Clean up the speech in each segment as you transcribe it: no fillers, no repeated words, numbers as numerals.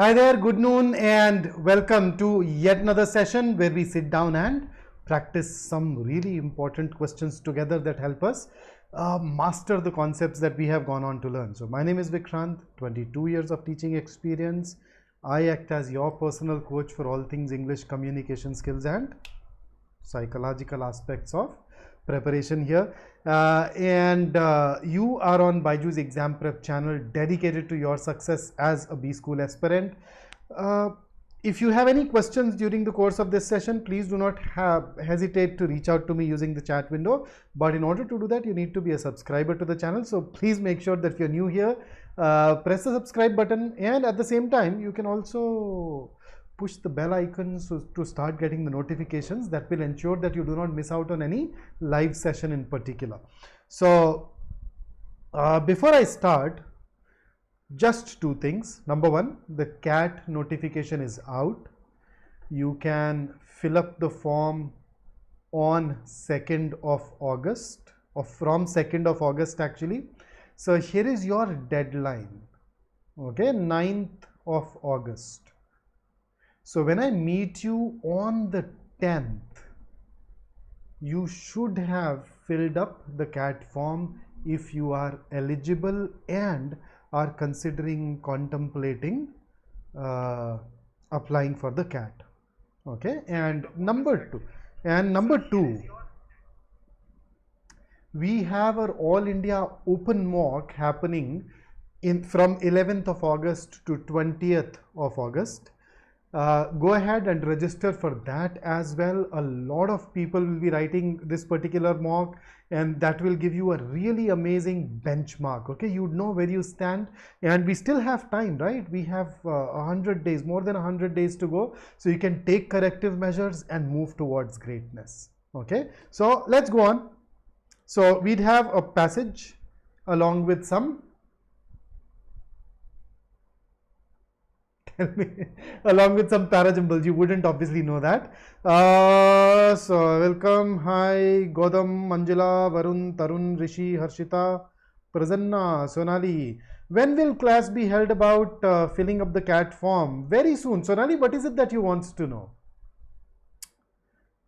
Hi there, good noon and welcome to yet another session where we sit down and practice some really important questions together that help us master the concepts that we have gone on to learn. So my name is Vikrant, 22 years of teaching experience. I act as your personal coach for all things English communication skills and psychological aspects of preparation here. You are on BYJU'S exam prep channel dedicated to your success as a B school aspirant. If you have any questions during the course of this session, please do not hesitate to reach out to me using the chat window. But in order to do that, you need to be a subscriber to the channel. So please make sure that if you're new here, press the subscribe button, and at the same time, you can also push the bell icon to start getting the notifications. That will ensure that you do not miss out on any live session in particular. So before I start, just two things. Number one, the CAT notification is out. You can fill up the form on 2nd of August, or from 2nd of August actually. So here is your deadline, okay, 9th of August. So when I meet you on the 10th, you should have filled up the CAT form if you are eligible and are contemplating applying for the CAT. Okay, and number two, we have our All India Open Mock happening from 11th of August to 20th of August. Go ahead and register for that as well. A lot of people will be writing this particular mock, and that will give you a really amazing benchmark. Okay, you know where you stand, and we still have time, right? We have 100 days, more than 100 days to go, so you can take corrective measures and move towards greatness. Okay, so let's go on. So we'd have a passage along with some along with some para-jumbles. You wouldn't obviously know that. So welcome. Hi Gautam, Manjula, Varun, Tarun, Rishi, Harshita, Prasanna, Sonali. When will class be held about filling up the CAT form? Very soon. Sonali, what is it that you want to know?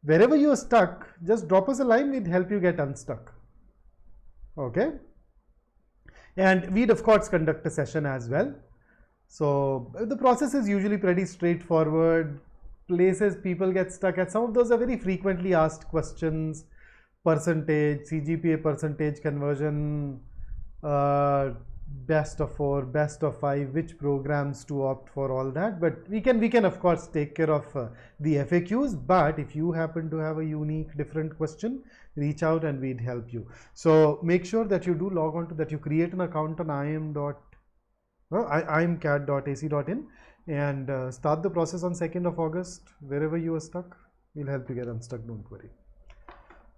Wherever you are stuck, just drop us a line. We'd help you get unstuck. Okay. And we'd of course conduct a session as well. So the process is usually pretty straightforward. Places people get stuck at, some of those are very frequently asked questions: percentage, CGPA percentage conversion, best of 4, best of 5, which programs to opt for, all that. But we can of course take care of the FAQs. But if you happen to have a unique, different question, reach out and we'd help you. So make sure that you do log on to that. You create an account on imcat.ac.in and start the process on 2nd of August. Wherever you are stuck, we'll help you get unstuck, don't worry.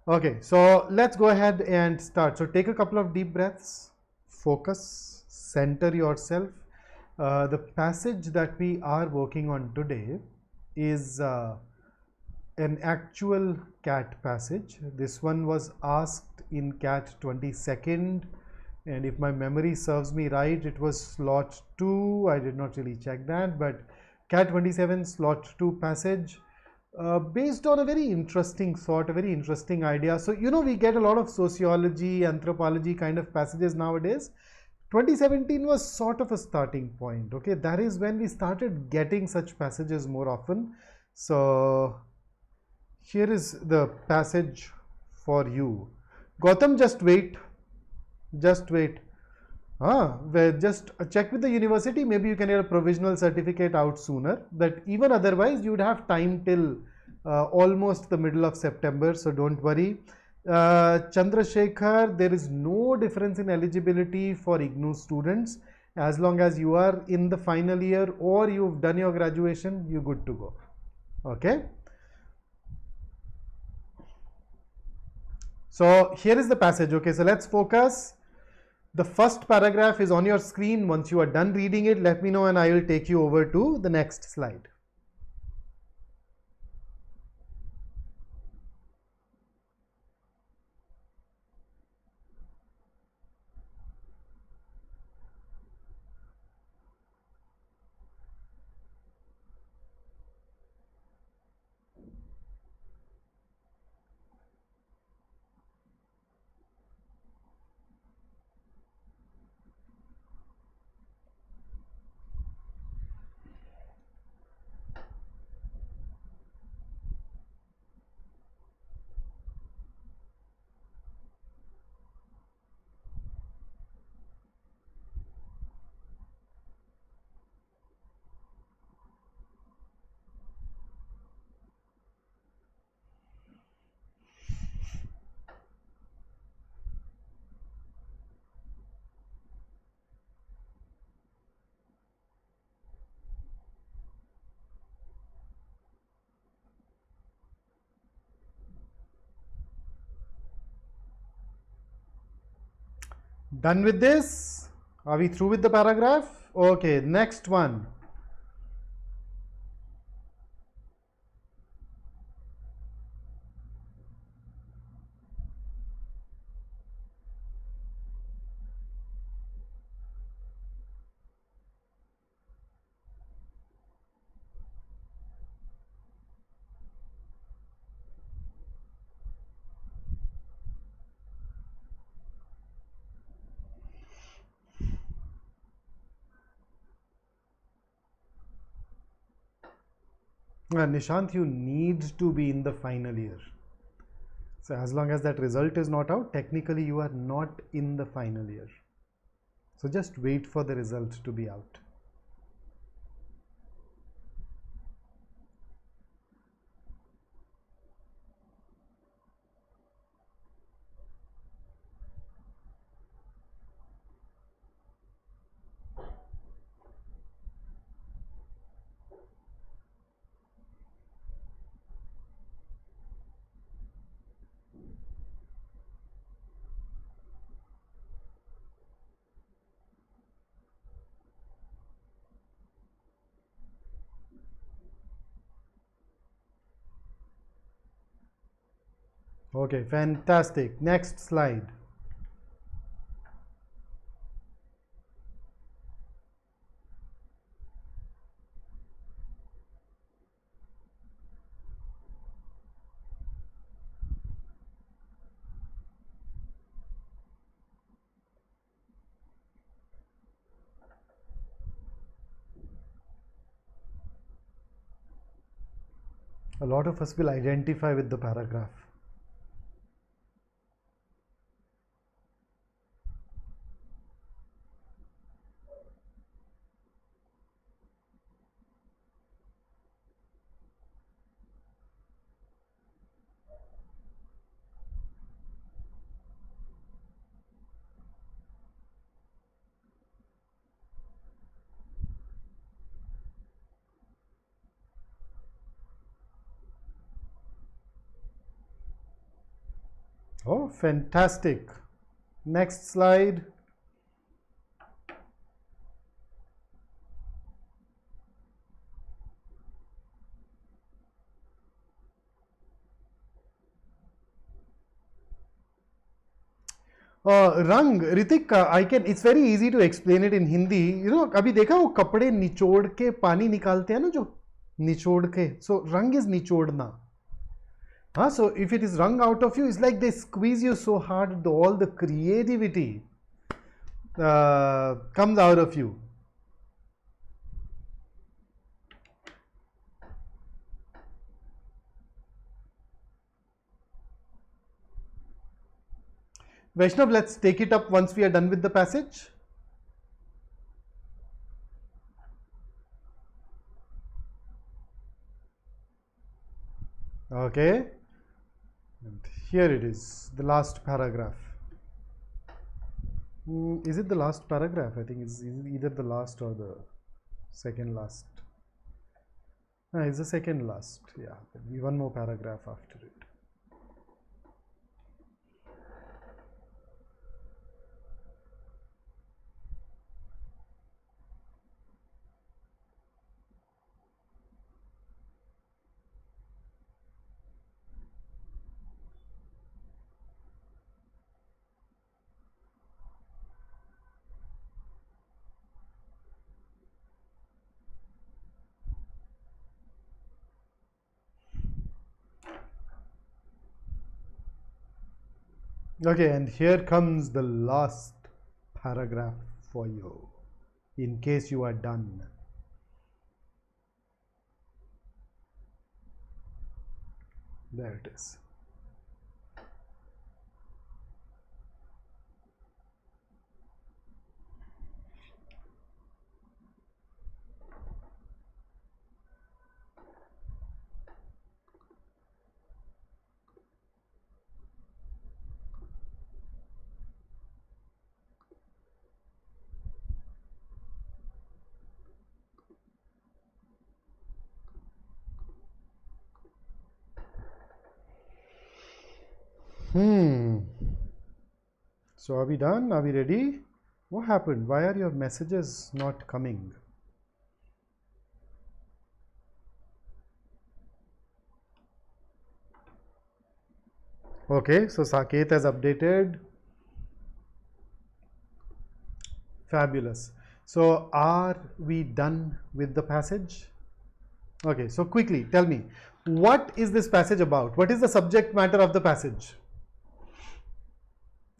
Okay, so let's go ahead and start. So take a couple of deep breaths, focus, center yourself. The passage that we are working on today is an actual CAT passage. This one was asked in CAT 22nd. And if my memory serves me right, it was slot 2. I did not really check that, but CAT 27 slot 2 passage based on a very interesting thought, a very interesting idea. So, you know, we get a lot of sociology, anthropology kind of passages nowadays. 2017 was sort of a starting point. Okay, that is when we started getting such passages more often. So, here is the passage for you. Gautam, just wait. Just wait. Just check with the university. Maybe you can get a provisional certificate out sooner. But even otherwise, you would have time till almost the middle of September. So don't worry. Chandrasekhar, there is no difference in eligibility for IGNOU students. As long as you are in the final year or you've done your graduation, you're good to go. Okay. So here is the passage. Okay, so let's focus. The first paragraph is on your screen. Once you are done reading it, let me know and I will take you over to the next slide. Done with this? Are we through with the paragraph? Okay, next one. Nishant, you need to be in the final year. So as long as that result is not out, technically you are not in the final year. So just wait for the result to be out. Okay, fantastic. Next slide. A lot of us will identify with the paragraph. Oh, fantastic. Next slide. रंग ऋतिक I can it's very easy to explain it in Hindi you know अभी देखा वो कपड़े निचोड़ के पानी निकालते हैं ना जो निचोड़ के सो रंग इज निचोड़ना हाँ so if it is wrung out of you it's like they squeeze you so hard all the creativity comes out of you. Vaishnav, let's take it up once we are done with the passage. Okay, and here it is, the last paragraph. Is it the last paragraph? I think it's either the last or the second last. It's the second last. Yeah, there'll be one more paragraph after it. Okay, and here comes the last paragraph for you, in case you are done. There it is. So are we done? Are we ready? What happened? Why are your messages not coming? Okay, so Saket has updated. Fabulous. So are we done with the passage? Okay, so quickly tell me, what is this passage about? What is the subject matter of the passage?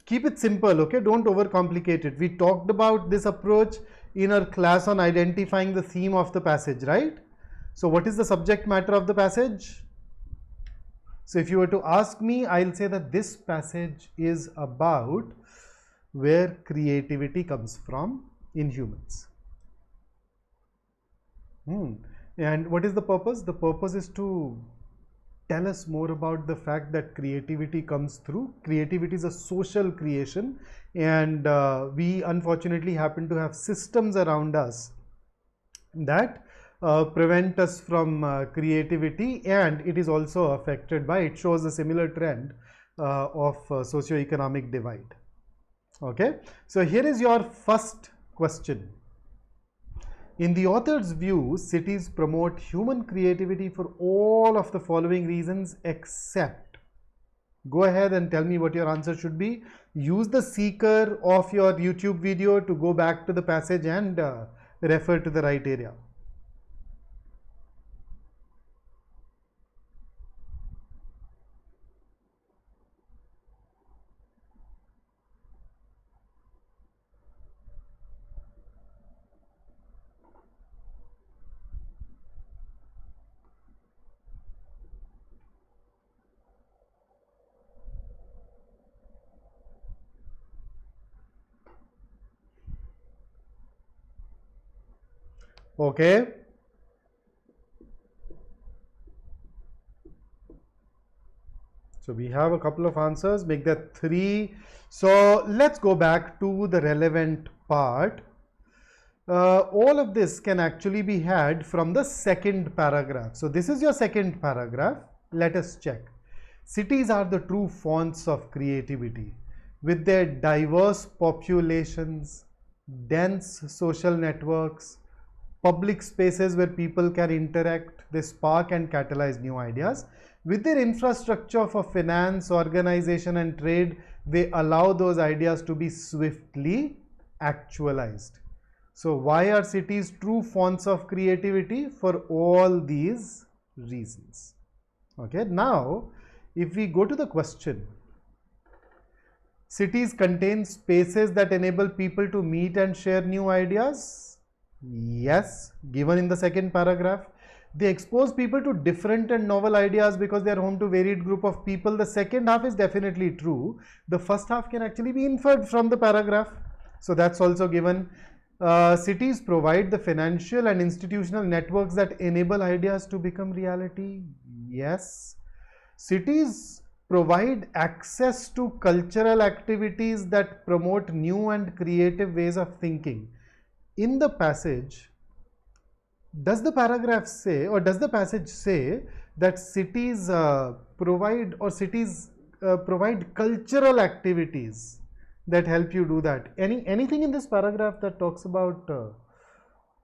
Keep it simple, okay? Don't overcomplicate it. We talked about this approach in our class on identifying the theme of the passage, right? So what is the subject matter of the passage? So if you were to ask me, I'll say that this passage is about where creativity comes from in humans. And what is the purpose? The purpose is to tell us more about the fact that creativity comes through. Creativity is a social creation, and we unfortunately happen to have systems around us that prevent us from creativity, and it is also affected by, it shows a similar trend of socioeconomic divide. Okay, so here is your first question. In the author's view, cities promote human creativity for all of the following reasons except. Go ahead and tell me what your answer should be. Use the seeker of your YouTube video to go back to the passage and refer to the right area. Okay. So we have a couple of answers, make that 3. So let's go back to the relevant part. All of this can actually be had from the second paragraph. So this is your second paragraph. Let us check. Cities are the true fonts of creativity. With their diverse populations, dense social networks, public spaces where people can interact, they spark and catalyze new ideas. With their infrastructure for finance, organization and trade, they allow those ideas to be swiftly actualized. So why are cities true fonts of creativity? For all these reasons. Okay, now if we go to the question, cities contain spaces that enable people to meet and share new ideas. Yes, given in the second paragraph. They expose people to different and novel ideas because they are home to varied group of people. The second half is definitely true. The first half can actually be inferred from the paragraph. So that's also given. Cities provide the financial and institutional networks that enable ideas to become reality. Yes. Cities provide access to cultural activities that promote new and creative ways of thinking. In the passage, does the paragraph say, or does the passage say that cities provide cultural activities that help you do that? Anything in this paragraph that talks about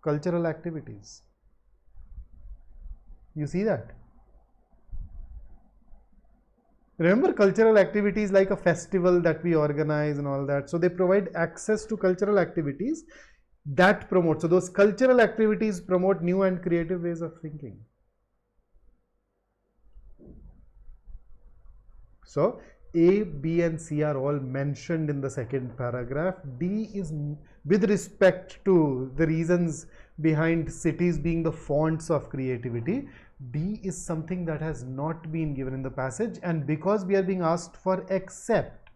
cultural activities? You see that? Remember cultural activities like a festival that we organize and all that. So they provide access to cultural activities that promote. So those cultural activities promote new and creative ways of thinking. So A, B and C are all mentioned in the second paragraph. D is with respect to the reasons behind cities being the fonts of creativity. D is something that has not been given in the passage, and because we are being asked for except.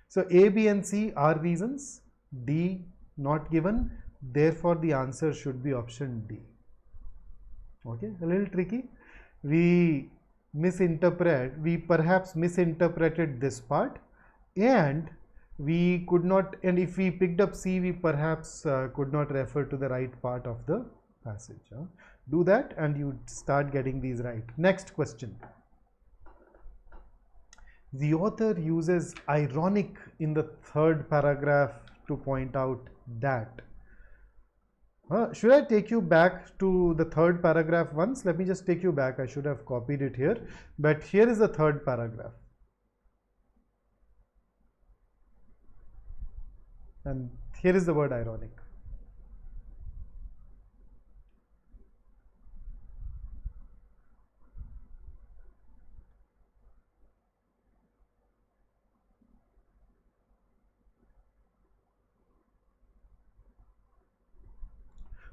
So A, B and C are reasons. D not given, therefore the answer should be option D. Okay, a little tricky. We perhaps misinterpreted this part, and we could not, and if we picked up C, we perhaps could not refer to the right part of the passage. Do that and you start getting these right. Next question. The author uses ironic in the third paragraph to point out that. Should I take you back to the third paragraph once? Let me just take you back. I should have copied it here, but here is the third paragraph. And here is the word ironic.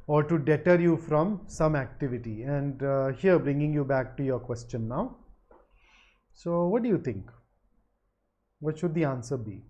Or to deter you from some activity. And here bringing you back to your question now. So what do you think? What should the answer be?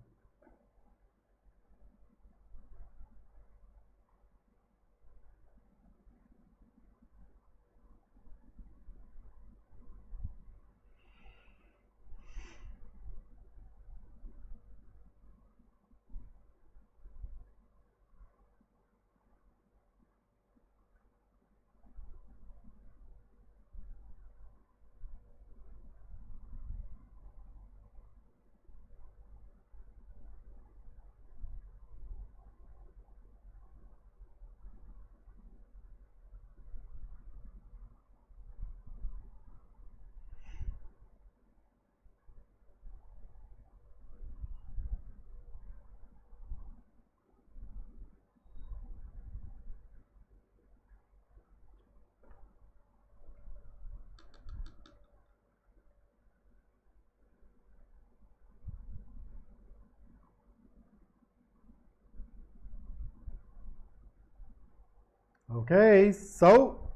Okay, so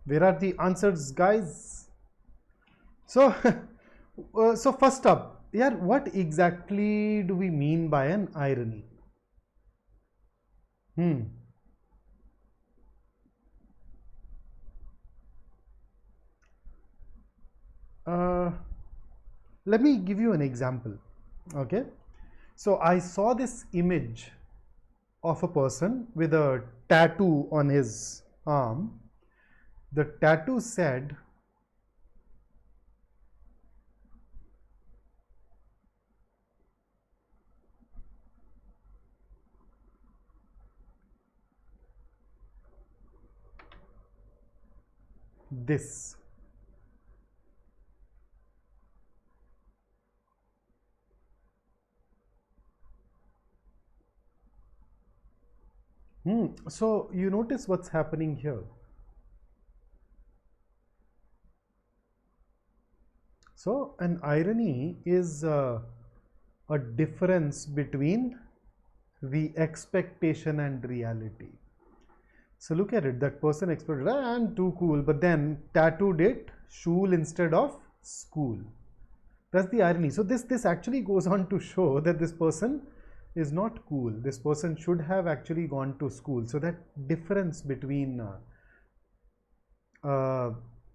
where are the answers, guys? So, so first up, yeah, what exactly do we mean by an irony? Let me give you an example. Okay, so I saw this image of a person with a tattoo on his arm. The tattoo said, this. So you notice what's happening here. So an irony is a difference between the expectation and reality. So look at it, that person expected, I'm too cool, but then tattooed it shul instead of school. That's the irony. So this actually goes on to show that this person is not cool. This person should have actually gone to school. So that difference between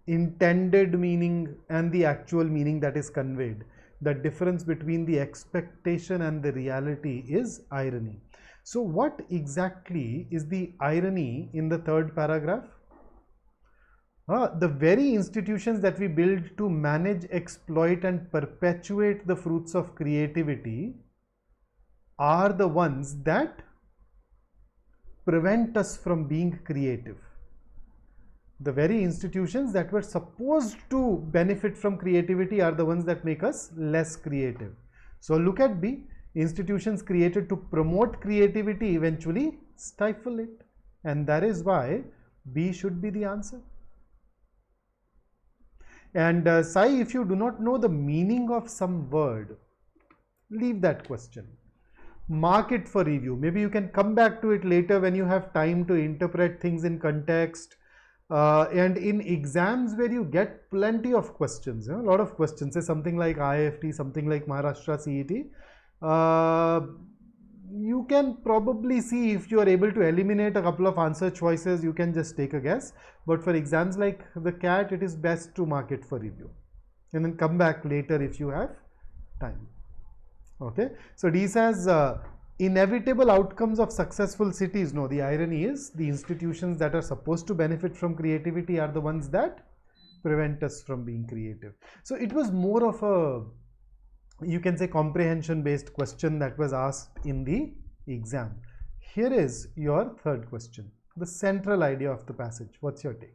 intended meaning and the actual meaning that is conveyed, the difference between the expectation and the reality is irony. So what exactly is the irony in the third paragraph? The very institutions that we build to manage, exploit and perpetuate the fruits of creativity are the ones that prevent us from being creative. The very institutions that were supposed to benefit from creativity are the ones that make us less creative. So look at B. Institutions created to promote creativity eventually stifle it. And that is why B should be the answer. And Sai, if you do not know the meaning of some word, leave that question. Mark it for review. Maybe you can come back to it later when you have time to interpret things in context. And in exams where you get plenty of questions, a lot of questions, say something like IFT, something like Maharashtra CET, you can probably see if you are able to eliminate a couple of answer choices, you can just take a guess. But for exams like the CAT, it is best to mark it for review and then come back later if you have time. Okay, so D says inevitable outcomes of successful cities. No, the irony is the institutions that are supposed to benefit from creativity are the ones that prevent us from being creative. So it was more of a you can say comprehension based question that was asked in the exam. Here is your third question, the central idea of the passage. What's your take?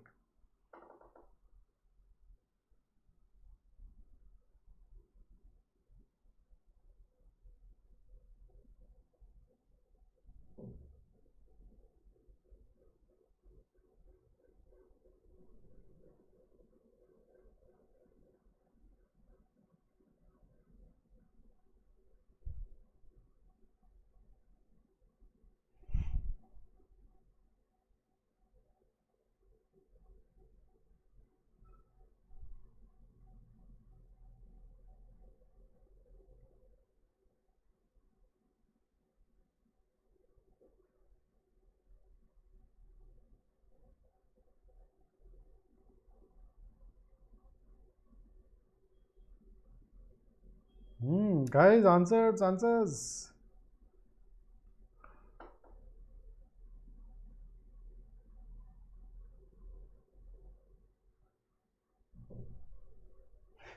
Guys, answers.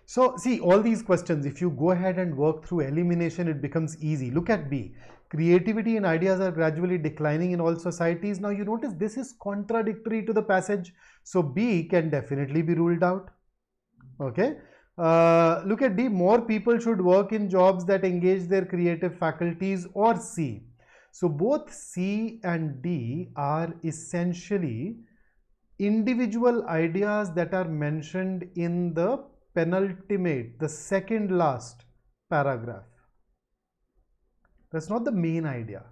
So see, all these questions, if you go ahead and work through elimination, it becomes easy. Look at B. Creativity and ideas are gradually declining in all societies. Now you notice this is contradictory to the passage. So B can definitely be ruled out. Okay. Look at D. More people should work in jobs that engage their creative faculties, or C. So both C and D are essentially individual ideas that are mentioned in the penultimate, the second last paragraph. That's not the main idea,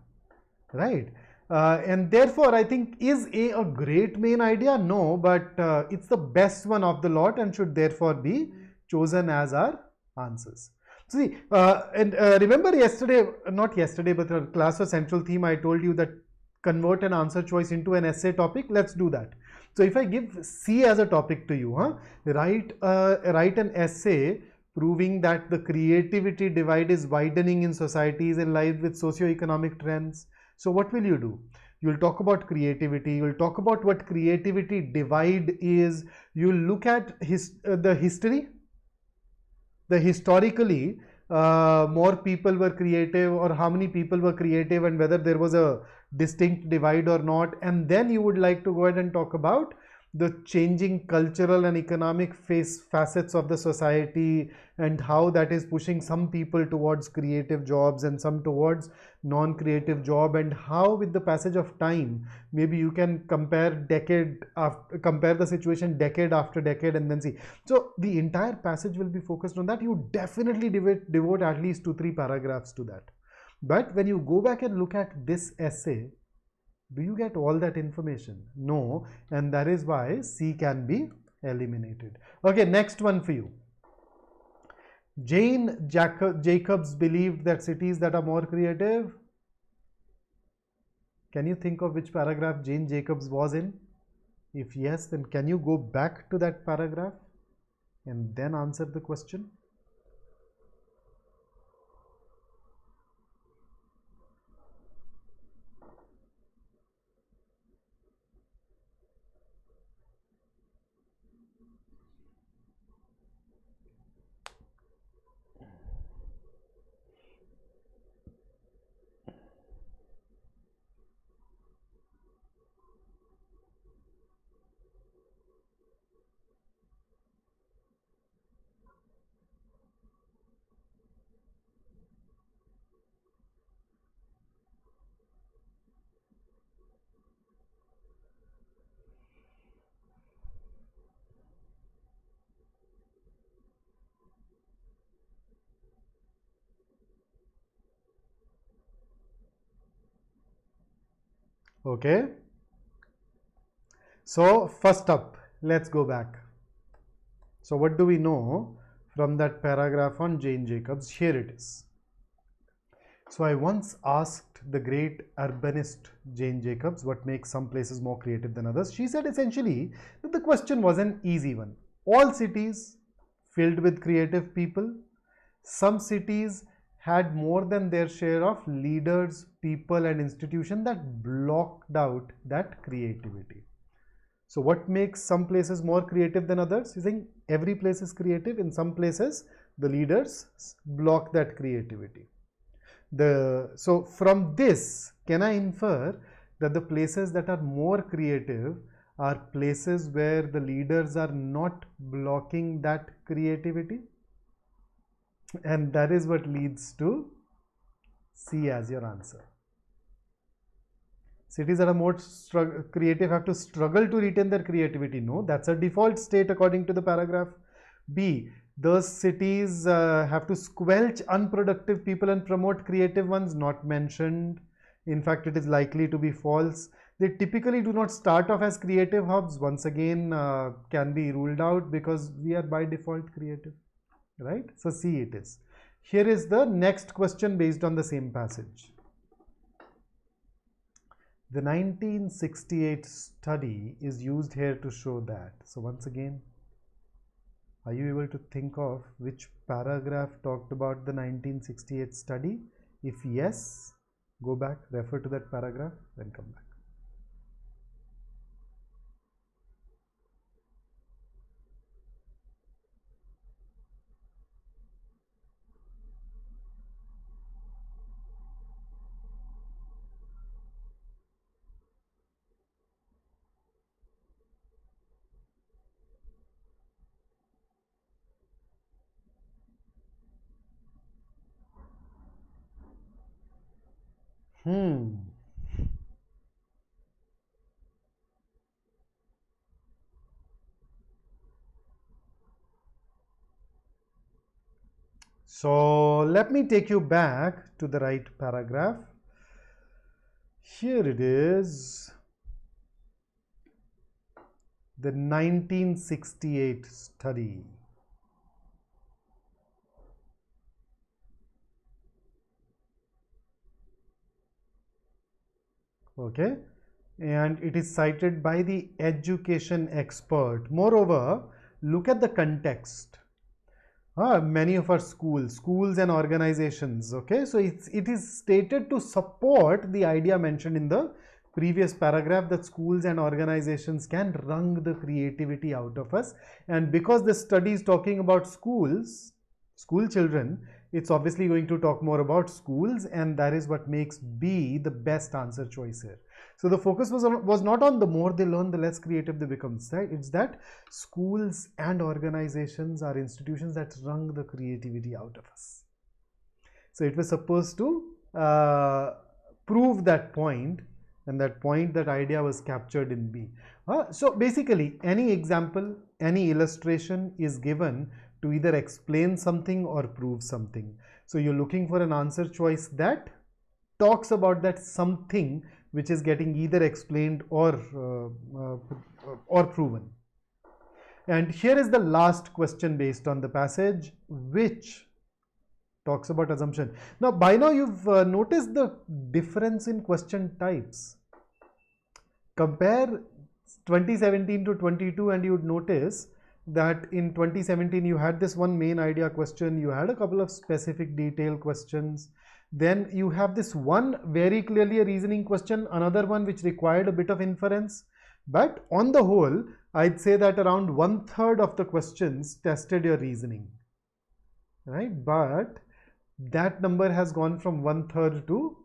right? And therefore, I think, is a great main idea? No, but it's the best one of the lot and should therefore be chosen as our answers. So see, remember yesterday, not yesterday, but the class or central theme, I told you that convert an answer choice into an essay topic. Let's do that. So if I give C as a topic to you, write an essay proving that the creativity divide is widening in societies in line with socio-economic trends. So what will you do? You'll talk about creativity. You'll talk about what creativity divide is. You'll look at the history. The historically, more people were creative, or how many people were creative, and whether there was a distinct divide or not. And then you would like to go ahead and talk about the changing cultural and economic facets of the society, and how that is pushing some people towards creative jobs and some towards non-creative job, and how with the passage of time maybe you can compare the situation decade after decade and then see. So the entire passage will be focused on that. You definitely devote at least 2-3 paragraphs to that. But when you go back and look at this essay, do you get all that information? No, and that is why C can be eliminated. Okay, next one for you. Jane Jacobs believed that cities that are more creative. Can you think of which paragraph Jane Jacobs was in? If yes, then can you go back to that paragraph and then answer the question? Okay. So first up, let's go back. So what do we know from that paragraph on Jane Jacobs? Here it is. So I once asked the great urbanist Jane Jacobs what makes some places more creative than others. She said essentially that the question was an easy one. All cities filled with creative people. Some cities had more than their share of leaders, people and institutions that blocked out that creativity. So what makes some places more creative than others? You think every place is creative. In some places the leaders block that creativity. So from this, can I infer that the places that are more creative are places where the leaders are not blocking that creativity? And that is what leads to C as your answer. Cities that are more creative have to struggle to retain their creativity. No, that's a default state according to the paragraph. B, those cities have to squelch unproductive people and promote creative ones. Not mentioned. In fact, it is likely to be false. They typically do not start off as creative hubs. Once again, can be ruled out because we are by default creative, right? So C it is. Here is the next question based on the same passage. The 1968 study is used here to show that. So once again, are you able to think of which paragraph talked about the 1968 study? If yes, go back, refer to that paragraph, then come back. So let me take you back to the right paragraph. Here it is. The 1968 study. Okay, and it is cited by the education expert. Moreover, look at the context. Many of our schools and organizations, okay, so it is stated to support the idea mentioned in the previous paragraph that schools and organizations can wrung the creativity out of us. And because this study is talking about school children, it's obviously going to talk more about schools, and that is what makes B the best answer choice here. So the focus was not on the more they learn, the less creative they become. It's that schools and organizations are institutions that wrung the creativity out of us. So it was supposed to prove that point, and that idea was captured in B. So basically, any example, any illustration is given to either explain something or prove something. So you're looking for an answer choice that talks about that something which is getting either explained or proven. And here is the last question based on the passage, which talks about assumption. Now, by now you've noticed the difference in question types. Compare 2017 to 22 and you would notice that in 2017 you had this one main idea question, you had a couple of specific detail questions, then you have this one very clearly a reasoning question, another one which required a bit of inference. But on the whole, I'd say that around 1/3 of the questions tested your reasoning, right? But that number has gone from 1/3 to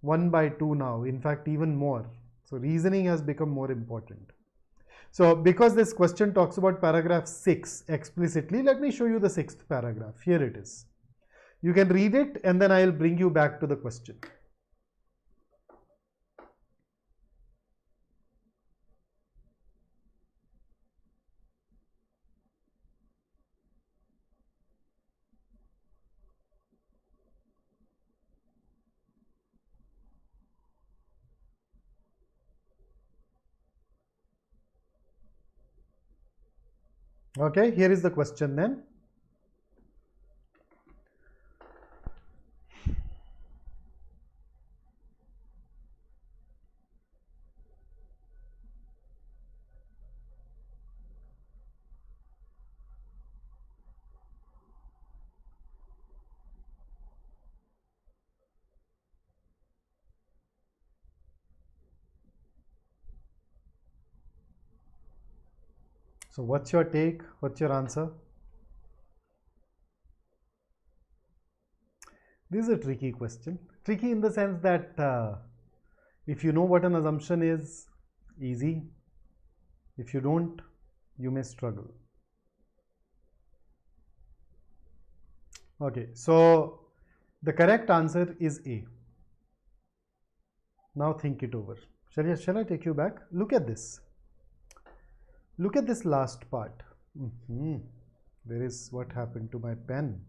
1/2 now, in fact even more. So reasoning has become more important. So because this question talks about paragraph 6 explicitly, let me show you the 6th paragraph. Here it is. You can read it and then I'll bring you back to the question. Okay, here is the question then. So what's your take? What's your answer? This is a tricky question. Tricky in the sense that if you know what an assumption is, easy. If you don't, you may struggle. Okay, so the correct answer is A. Now think it over. Shall I take you back? Look at this. Look at this last part. There is what happened to my pen.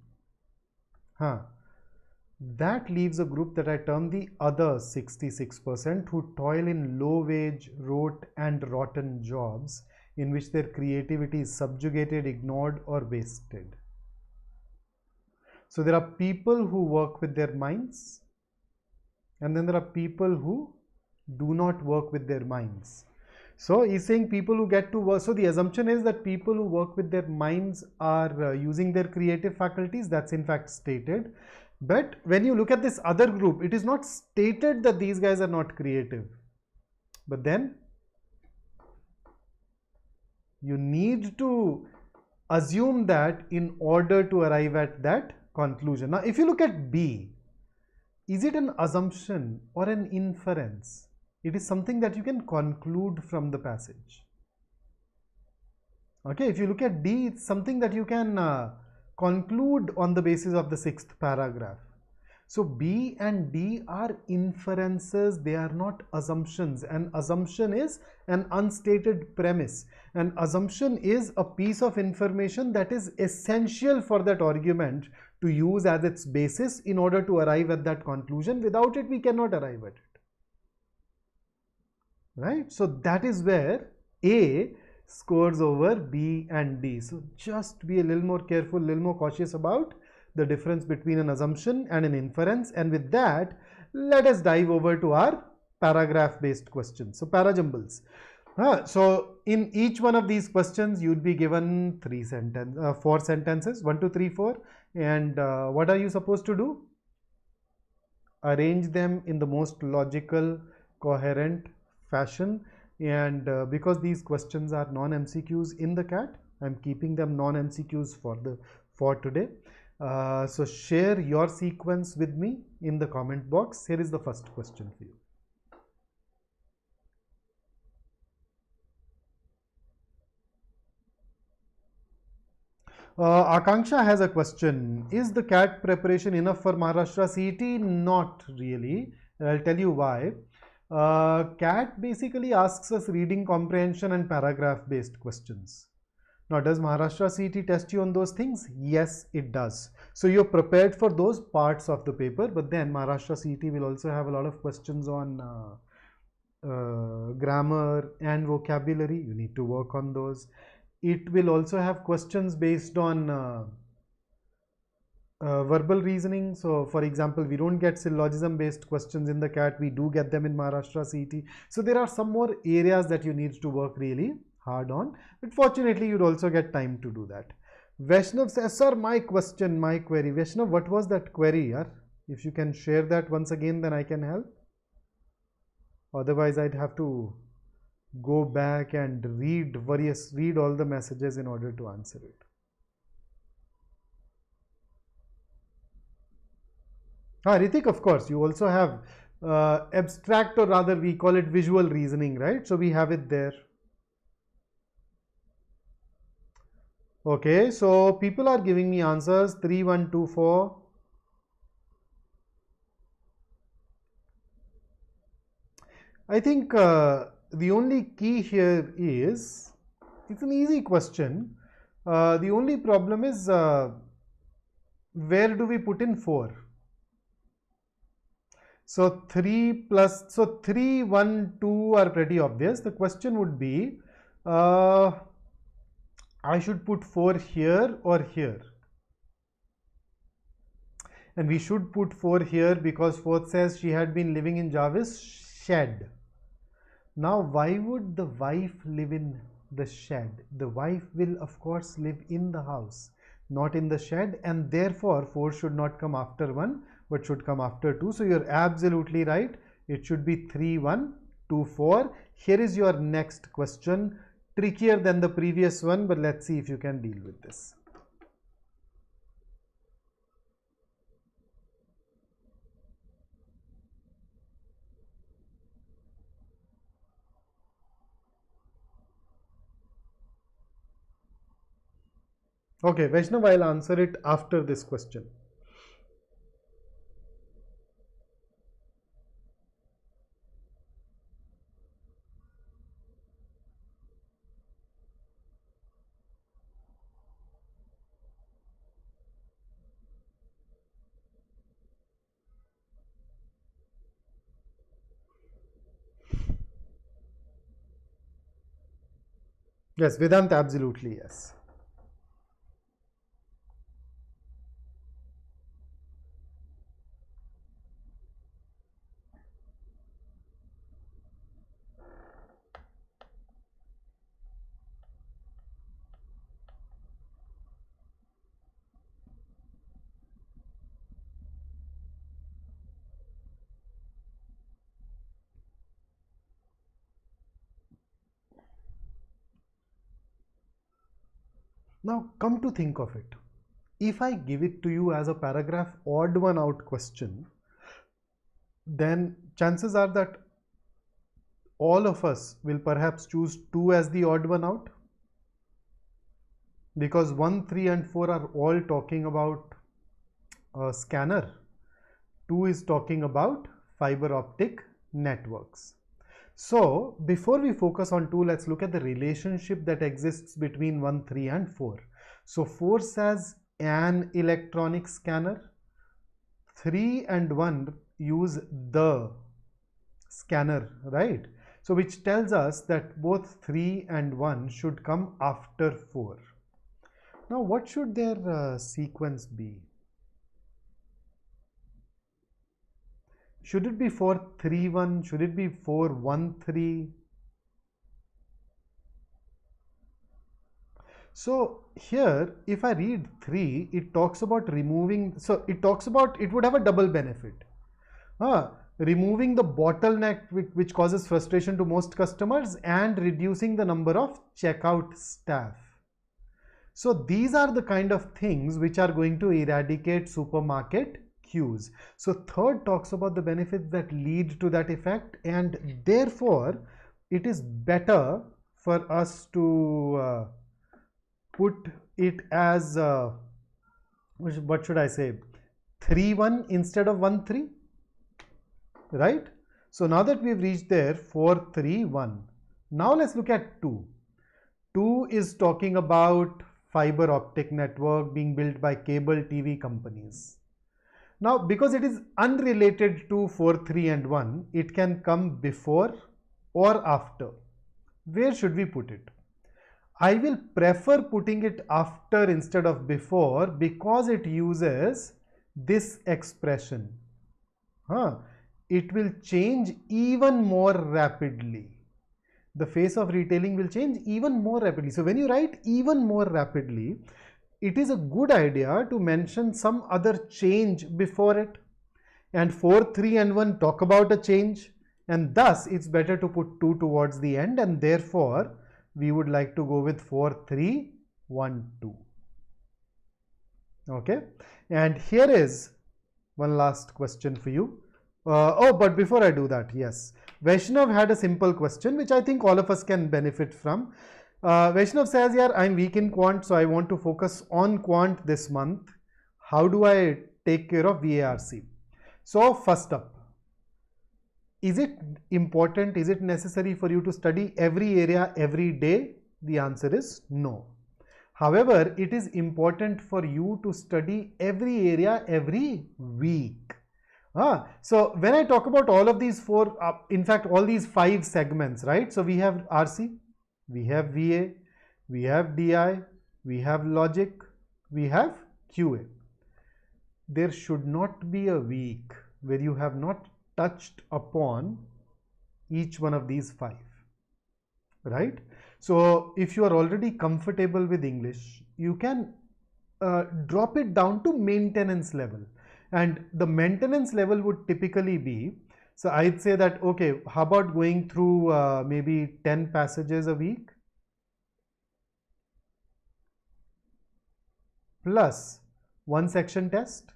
That leaves a group that I term the other 66% who toil in low wage, rote and rotten jobs in which their creativity is subjugated, ignored or wasted. So there are people who work with their minds, and then there are people who do not work with their minds. So he's saying people who get to work. So the assumption is that people who work with their minds are using their creative faculties. That's in fact stated. But when you look at this other group, it is not stated that these guys are not creative. But then you need to assume that in order to arrive at that conclusion. Now, if you look at B, is it an assumption or an inference? It is something that you can conclude from the passage. Okay, if you look at D, it's something that you can conclude on the basis of the 6th paragraph. So B and D are inferences, they are not assumptions. An assumption is an unstated premise. An assumption is a piece of information that is essential for that argument to use as its basis in order to arrive at that conclusion. Without it, we cannot arrive at it. Right? So that is where A scores over B and D. So just be a little more careful, a little more cautious about the difference between an assumption and an inference. And with that, let us dive over to our paragraph based questions. So para-jumbles. So in each one of these questions, you'd be given 4 sentences, 1, 2, 3, 4. And what are you supposed to do? Arrange them in the most logical, coherent fashion. And because these questions are non-MCQs in the CAT, I'm keeping them non-MCQs for today. So share your sequence with me in the comment box. Here is the first question for you. Akanksha has a question. Is the CAT preparation enough for Maharashtra CET? Not really. I'll tell you why. CAT basically asks us reading comprehension and paragraph based questions. Now, does Maharashtra CET test you on those things? Yes, it does. So you're prepared for those parts of the paper, but then Maharashtra CET will also have a lot of questions on grammar and vocabulary. You need to work on those. It will also have questions based on verbal reasoning. So for example, we don't get syllogism based questions in the CAT, we do get them in Maharashtra CET. So there are some more areas that you need to work really hard on, but fortunately you'd also get time to do that. Vaishnav says, sir, my question, my query. Vaishnav, what was that query? Yaar? If you can share that once again, then I can help. Otherwise I'd have to go back and read all the messages in order to answer it. Ritik, of course, you also have abstract, or rather we call it visual reasoning, right? So we have it there. Okay, so people are giving me answers 3, 1, 2, 4. I think the only key here is, it's an easy question. The only problem is where do we put in 4? So 3, 1, 2 are pretty obvious. The question would be, I should put 4 here or here. And we should put 4 here because 4th says she had been living in Jarvis' shed. Now, why would the wife live in the shed? The wife will of course live in the house, not in the shed, and therefore 4 should not come after 1, but should come after 2. So you're absolutely right. It should be 3, 1, 2, 4. Here is your next question. Trickier than the previous one, but let's see if you can deal with this. Okay, Vaishnav, I'll answer it after this question. Yes, Vedant, absolutely yes. Now come to think of it. If I give it to you as a paragraph odd one out question, then chances are that all of us will perhaps choose 2 as the odd one out, because 1, 3 and 4 are all talking about a scanner. 2 is talking about fiber optic networks. So before we focus on 2, let's look at the relationship that exists between 1, 3 and 4. So 4 says an electronic scanner, 3 and 1 use the scanner, right? So which tells us that both 3 and 1 should come after 4. Now what should their sequence be? Should it be 4, 3, 1? Should it be 4, 1, 3? So here, if I read 3, it talks about removing, so it talks about, it would have a double benefit. Removing the bottleneck which causes frustration to most customers and reducing the number of checkout staff. So these are the kind of things which are going to eradicate supermarket queues. So third talks about the benefits that lead to that effect, and therefore it is better for us to put it as what should I say, 3, 1 instead of 1, 3, right? So now that we've reached there, 4, 3, 1. Now let's look at 2. 2 is talking about fiber optic network being built by cable TV companies. Now because it is unrelated to 4, 3 and 1, it can come before or after. Where should we put it? I will prefer putting it after instead of before because it uses this expression. It will change even more rapidly. The face of retailing will change even more rapidly. So when you write even more rapidly, it is a good idea to mention some other change before it. And 4, 3 and 1 talk about a change, and thus it's better to put 2 towards the end, and therefore we would like to go with 4, 3, 1, 2. Okay, and here is one last question for you. But before I do that, yes, Vaishnav had a simple question which I think all of us can benefit from. Vaishnav says, yeah, I'm weak in quant, so I want to focus on quant this month. How do I take care of VARC? So first up, is it important, is it necessary for you to study every area every day? The answer is no. However, it is important for you to study every area every week. So when I talk about all of these 4, in fact all these 5 segments, right? So we have RC, we have VA, we have DI, we have logic, we have QA. There should not be a week where you have not touched upon each one of these 5, right? So if you are already comfortable with English, you can drop it down to maintenance level, and the maintenance level would typically be, so I'd say that, okay, how about going through maybe 10 passages a week plus 1 section test,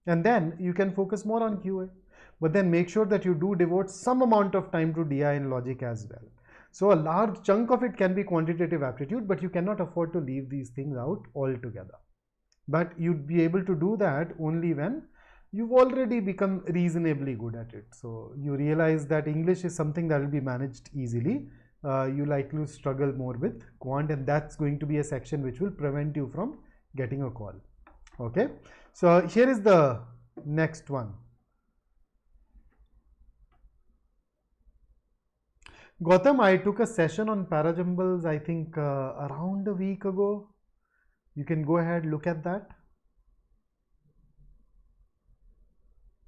and then you can focus more on QA, but then make sure that you do devote some amount of time to DI and logic as well. So a large chunk of it can be quantitative aptitude, but you cannot afford to leave these things out altogether. But you'd be able to do that only when you've already become reasonably good at it. So you realize that English is something that will be managed easily. You likely struggle more with quant, and that's going to be a section which will prevent you from getting a call. Okay, so here is the next one. Gautam, I took a session on parajumbles, I think around a week ago. You can go ahead, look at that.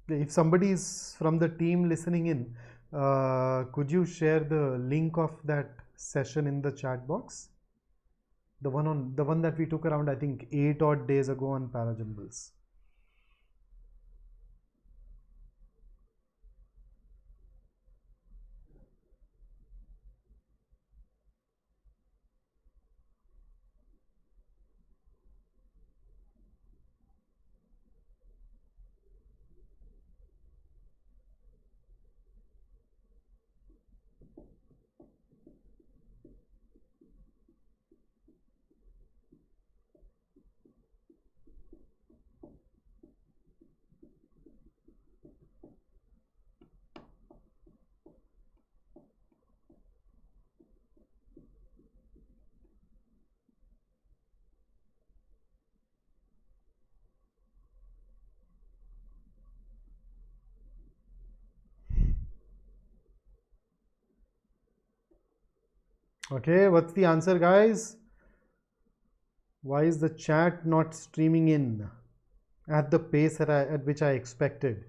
If somebody is from the team listening in, could you share the link of that session in the chat box? The one that we took around, I think 8 odd days ago on parajumbles. Okay, what's the answer, guys? Why is the chat not streaming in at the pace at which I expected?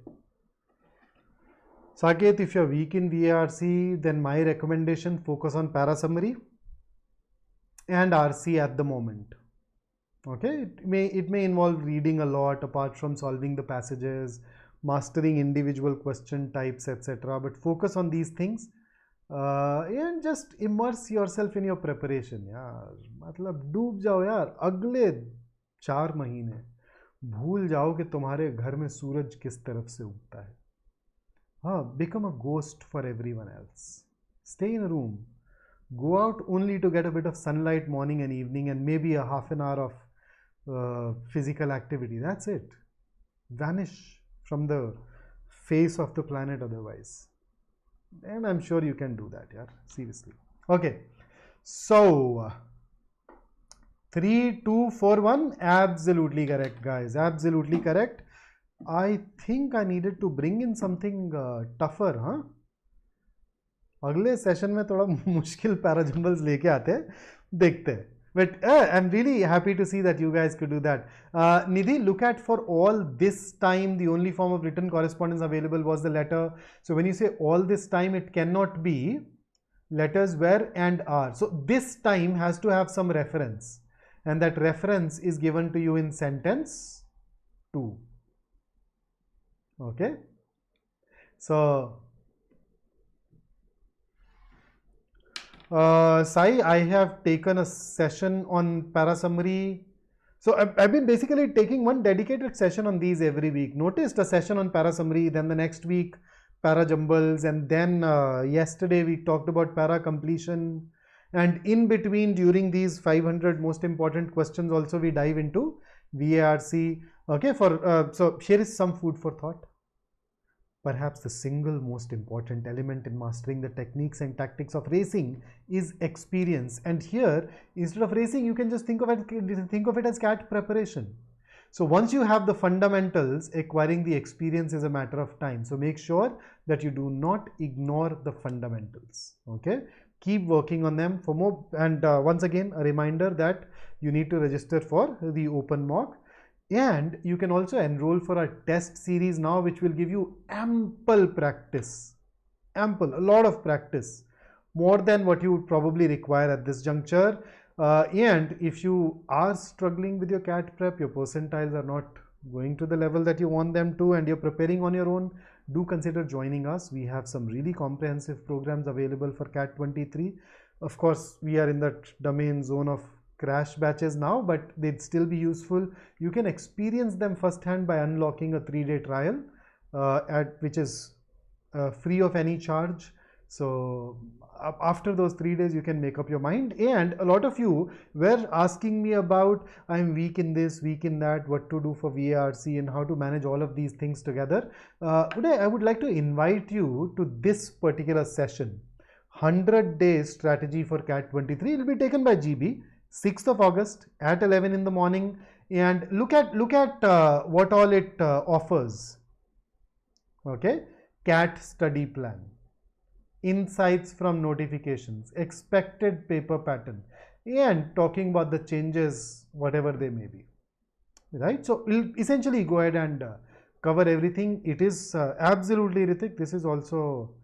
Saket, if you're weak in VARC, then my recommendation, focus on para summary and RC at the moment. Okay, it may involve reading a lot apart from solving the passages, mastering individual question types, etc. But focus on these things and just immerse yourself in your preparation. यार मतलब डूब जाओ यार, अगले 4 महीने भूल जाओ कि तुम्हारे घर में सूरज किस तरफ से उगता है. हाँ, become a ghost for everyone else. Stay in a room. Go out only to get a bit of sunlight morning and evening, and maybe a half an hour of physical activity. That's it. Vanish from the face of the planet otherwise. And I'm sure you can do that, yeah, seriously. Okay, so 3, 2, 4, 1, absolutely correct, guys, absolutely correct. I think I needed to bring in something tougher, huh? अगले session में थोड़ा मुश्किल parajumbles लेके आते हैं, देखते हैं. But I'm really happy to see that you guys could do that. Nidhi, look at for all this time, the only form of written correspondence available was the letter. So when you say all this time, it cannot be letters were and are. So this time has to have some reference, and that reference is given to you in sentence 2. Okay. So Sai, I have taken a session on para summary. So I've been basically taking one dedicated session on these every week. Noticed a session on para summary, then the next week para jumbles, and then yesterday we talked about para completion. And in between, during these 500 most important questions, also we dive into VARC. Okay, so here is some food for thought. Perhaps the single most important element in mastering the techniques and tactics of racing is experience. And here, instead of racing, you can just think of it as CAT preparation. So once you have the fundamentals, acquiring the experience is a matter of time. So make sure that you do not ignore the fundamentals. Okay, keep working on them for more. And once again, a reminder that you need to register for the open mock. And you can also enroll for our test series now, which will give you ample practice, a lot of practice, more than what you would probably require at this juncture. And if you are struggling with your CAT prep, your percentiles are not going to the level that you want them to, and you're preparing on your own, do consider joining us. We have some really comprehensive programs available for CAT 23. Of course, we are in that domain zone of crash batches now, but they'd still be useful. You can experience them firsthand by unlocking a 3-day trial which is free of any charge. So after those 3 days you can make up your mind. And a lot of you were asking me about, I'm weak in this, weak in that, what to do for VARC and how to manage all of these things together. Today I would like to invite you to this particular session, 100 days strategy for CAT 23. It will be taken by GB, 6th of August at 11 in the morning. And look at what all it offers. Okay, CAT study plan, insights from notifications, expected paper pattern, and talking about the changes, whatever they may be. Right, so we'll essentially go ahead and cover everything. It is absolutely Ritik. This is also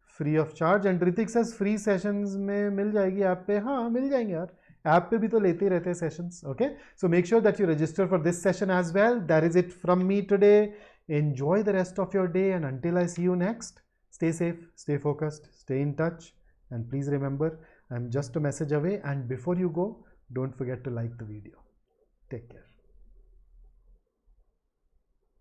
free of charge, and Ritik says free sessions में मिल जाएगी app पे. हाँ मिल जाएंगे यार, app पे भी तो लेते ही रहते हैं sessions. Okay, so make sure that you register for this session as well. That is it from me today. Enjoy the rest of your day, and until I see you next, stay safe, stay focused, stay in touch, and please remember, I'm just a message away. And before you go, don't forget to like the video. Take care.